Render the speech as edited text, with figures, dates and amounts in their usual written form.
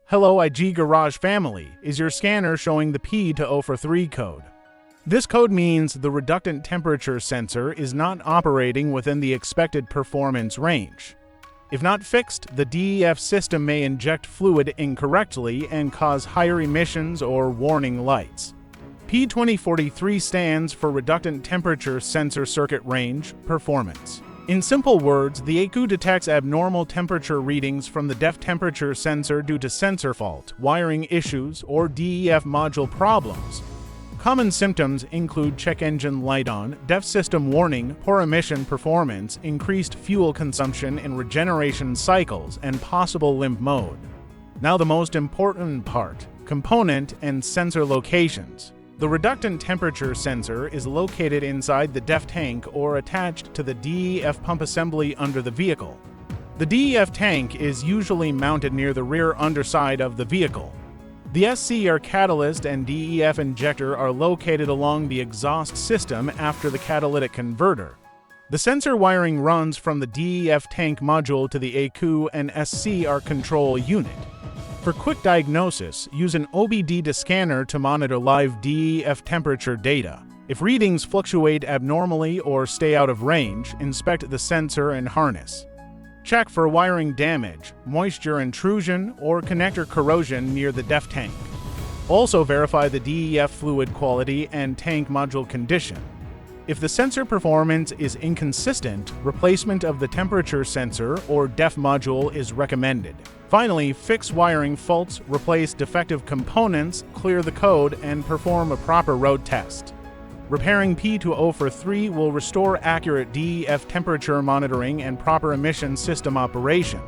Hello IG Garage family, is your scanner showing the P2043 code? This code means the reductant temperature sensor is not operating within the expected performance range. If not fixed, the DEF system may inject fluid incorrectly and cause higher emissions or warning lights. P2043 stands for Reductant Temperature Sensor Circuit Range Performance. In simple words, the ECU detects abnormal temperature readings from the DEF temperature sensor due to sensor fault, wiring issues, or DEF module problems. Common symptoms include check engine light on, DEF system warning, poor emission performance, increased fuel consumption in regeneration cycles, and possible limp mode. Now the most important part, component and sensor locations. The reductant temperature sensor is located inside the DEF tank or attached to the DEF pump assembly under the vehicle. The DEF tank is usually mounted near the rear underside of the vehicle. The SCR catalyst and DEF injector are located along the exhaust system after the catalytic converter. The sensor wiring runs from the DEF tank module to the ECU and SCR control unit. For quick diagnosis, use an obd2 scanner to monitor live DEF temperature data. If readings fluctuate abnormally or stay out of range, inspect the sensor and harness. Check for wiring damage, moisture intrusion, or connector corrosion near the DEF tank. Also verify the DEF fluid quality and tank module condition. If the sensor performance is inconsistent, replacement of the temperature sensor or DEF module is recommended. Finally, fix wiring faults, replace defective components, clear the code, and perform a proper road test. Repairing P2043 will restore accurate DEF temperature monitoring and proper emission system operation.